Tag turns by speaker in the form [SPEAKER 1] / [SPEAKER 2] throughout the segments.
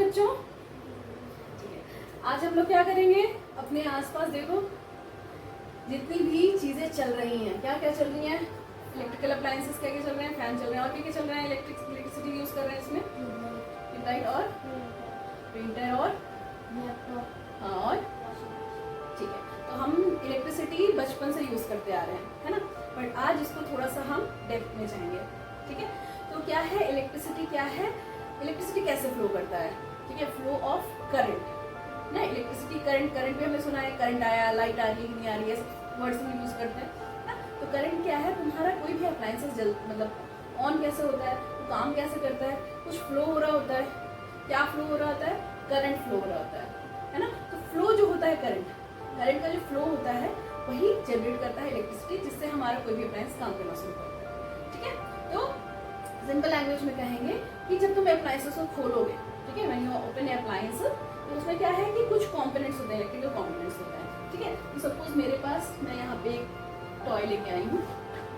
[SPEAKER 1] बच्चों? ठीक है, आज हम लोग क्या करेंगे, अपने आसपास देखो जितनी भी चीजें चल रही हैं, क्या क्या चल रही हैं, इलेक्ट्रिकल अप्लायंसेस क्या क्या चल रहे हैं, फैन चल रहे हैं, और क्या क्या चल रहे हैं, इलेक्ट्रिसिटी यूज कर रहे हैं इसमें, ट्यूबलाइट और प्रिंटर और हाँ और ठीक है। तो हम इलेक्ट्रिसिटी बचपन से यूज करते आ रहे हैं, है ना, बट आज इसको थोड़ा सा हम डेप्थ में जाएंगे। ठीक है, तो क्या है इलेक्ट्रिसिटी, क्या है इलेक्ट्रिसिटी, कैसे फ्लो करता है। ठीक है, फ्लो ऑफ करंट ना, इलेक्ट्रिसिटी करंट, करंट भी हमने सुना है, करंट आया, लाइट आ रही है कि नहीं आ रही है, वर्ड्स हम यूज करते हैं ना। तो करंट क्या है, तुम्हारा कोई भी अप्लायंसेस मतलब ऑन कैसे होता है, तो काम कैसे करता है, कुछ फ्लो हो रहा होता है, क्या फ्लो हो रहा होता है, करंट फ्लो हो रहा होता है ना। तो फ्लो जो होता है करंट, करंट का जो फ्लो होता है वही जनरेट करता है इलेक्ट्रिसिटी, जिससे हमारा कोई भी अप्लायंस काम करना शुरू करता है। ठीक है, तो सिंपल लैंग्वेज में कहेंगे कि जब तुम अप्लायंसेस को खोलोगे, ठीक है, व्हेन यू ओपन अप्लायंस, तो उसमें क्या है कि कुछ कंपोनेंट्स होते हैं, इलेक्ट्रिकल कंपोनेंट्स होते हैं। ठीक है, तो सपोज मेरे पास, मैं यहाँ पे एक टॉय लेके आई हूँ,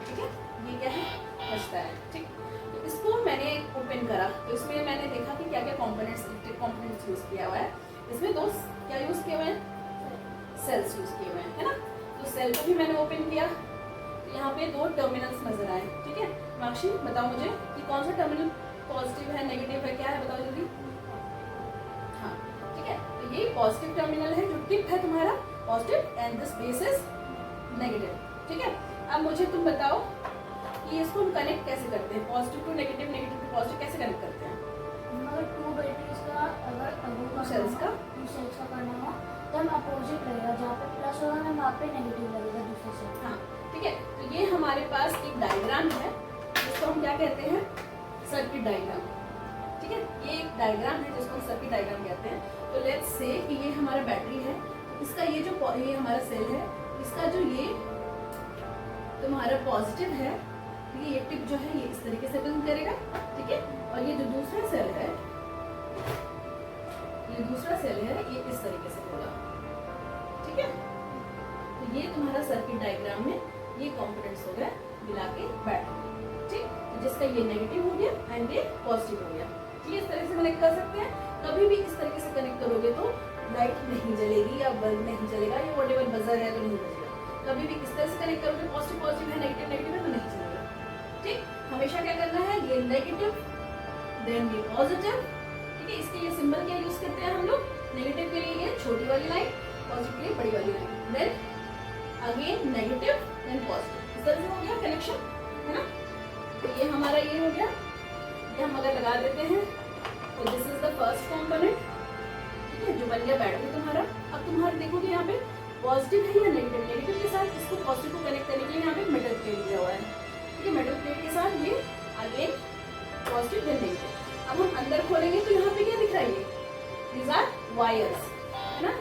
[SPEAKER 1] ठीक है, ये क्या है, बचता है। ठीक, तो इसको मैंने ओपन करा, तो इसमें मैंने देखा कि क्या क्या कंपोनेंट्स, इलेक्ट्रिक कंपोनेंट्स यूज किया हुआ है। इसमें दो क्या यूज किए हुए हैं, सेल्स यूज किए हुए हैं, है ना। तो सेल को भी मैंने ओपन किया, तो यहाँ पे दो टर्मिनल्स नजर आए। ठीक है, माक्षी बताओ मुझे कि कौन सा टर्मिनल पॉजिटिव है, नेगेटिव है, क्या है, बताओ जल्दी। हाँ, ठीक है, तो ये पॉजिटिव टर्मिनल है, जो टिप है तुम्हारा positive and this base is negative. ठीक है, अब मुझे तुम बताओ कि इसको हम कनेक्ट कैसे करते हैं, positive to negative, negative to positive कैसे कनेक्ट करते हैं।
[SPEAKER 2] अगर टू बैटरीज का, अगर
[SPEAKER 1] सेल्स का
[SPEAKER 2] करना हो तो हम अपोजिट रहेगा, जहाँ पे प्लस होगा ना वहाँ पे नेगेटिव लगेगा दूसरे से।
[SPEAKER 1] हाँ, ठीक है, तो ये हमारे पास एक डायग्राम है, जिसको हम क्या कहते हैं, सर्किट डायग्राम। ठीक है, ये एक डायग्राम है जिसको हम सर्किट डायग्राम कहते हैं। तो लेट्स से कि ये हमारा बैटरी है, इसका ये जो ये हमारा सेल है, इसका जो ये तुम्हारा पॉजिटिव है, ये टिप जो है ये इस तरीके से बिल्ड करेगा। ठीक है, और ये जो दूसरा सेल है, ये दूसरा सेल है, ये इस तरीके से होगा। ठीक है, तो ये तुम्हारा सर्किट डायग्राम में ये कंपोनेंट्स हो गए मिला के बैटरी। ठीक, तो जिसका ये नेगेटिव हो गया एंड ये पॉजिटिव हो गया। ठीक है, इस तरह से कनेक्ट कर सकते हैं। कभी भी इस तरीके से कनेक्ट करोगे तो लाइट नहीं जलेगी या बल्ब नहीं जलेगा, या व्हाटएवर बजर है तो नहीं बजेगा। कभी भी इस तरह से कनेक्ट करोगे, पॉजिटिव पॉजिटिव है, नेगेटिव नेगेटिव है, तो नहीं चलेगा। ठीक, हमेशा क्या करना है, ये नेगेटिव देन ये पॉजिटिव। ठीक है, इसके लिए सिंबल क्या यूज करते हैं हम लोग, नेगेटिव के लिए ये छोटी वाली लाइन, पॉजिटिव के लिए बड़ी वाली line, then again negative then positive. इस तरह से हो गया कनेक्शन, है ना। तो ये हमारा ये हो गया, ये हम अगर लगा देते हैं तो this is the first component. ठीक है, जो बन गया बैटरी तुम्हारा। अब तुम्हारे देखोगे यहाँ पे पॉजिटिव है या नेगेटिव, नेगेटिव के साथ इसको पॉजिटिव को कनेक्ट करने के लिए यहाँ पे मेटल प्लेट दिया हुआ है। ठीक है, मेटल प्लेट के साथ ये अगेन पॉजिटिव देन नेगेटिव। अब हम अंदर खोलेंगे तो यहाँ पे क्या दिख रहा है, दीज आर वायर्स, है ना।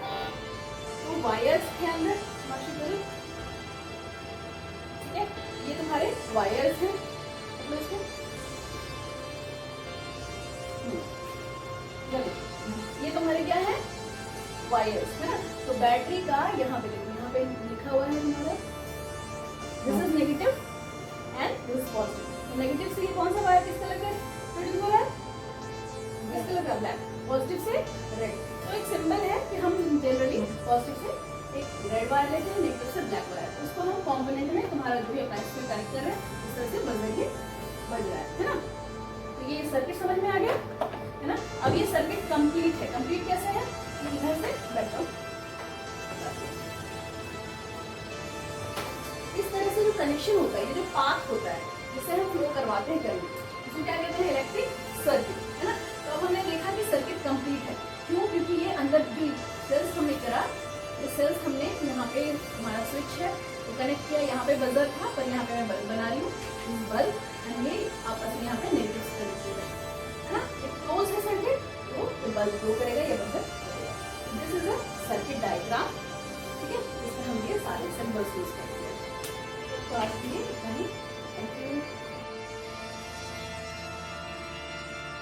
[SPEAKER 1] तो वायर्स के अंदर ठीक है, ये तुम्हारे वायर्स हैं, मतलब इसको ये तुम्हारे क्या है, वायर्स, है ना। तो बैटरी का यहाँ पे देखो, यहाँ पे लिखा हुआ है तुम्हारा this is negative and this is positive. तो नेगेटिव से ये कौन सा वायर किस कलर का प्रोड्यूस हो रहा है, किस कलर का, ब्लैक, पॉजिटिव से रेड। तो एक सिंबल है कि हम जनरली पॉजिटिव से एक रेड वायर लेते हैं, नेगेटिव से ब्लैक वायर। उसको हम कॉम्पोनेंट में तुम्हारा जो भी अप्लायंस में कनेक्ट कर रहे हैं इस तरह से बज रहा है ना। तो ये सर्किट समझ में आ गया, है ना। अब ये सर्किट कंप्लीट है, कंप्लीट कैसे है, इधर से बैठो, इस तरह से जो कनेक्शन होता है, ये जो पाथ होता है जिससे हम फ्लो करवाते हैं करंट, इसको क्या कहते हैं, इलेक्ट्रिक सर्किट, है ना। तो अब हमने देखा कि सर्किट कंप्लीट है, क्यों, क्योंकि ये अंदर जो सेल्स हमने करा, ये सेल्स हमने यहाँ पे हमारा स्विच है तो कनेक्ट किया, यहाँ पे बजर था पर यहाँ पे मैं बल्ब बना रही हूँ, बल्ब एंड ये आपस में यहाँ पे नेगेटिव से कनेक्टेड है ना। एक क्लोज है सर्किट, तो बल्ब ग्लो करेगा या बजर करेगा। This is a circuit diagram. ठीक है, इसमें हम ये सारे सिंबल्स यूज करते हैं। तो आज के लिए थैंक यू।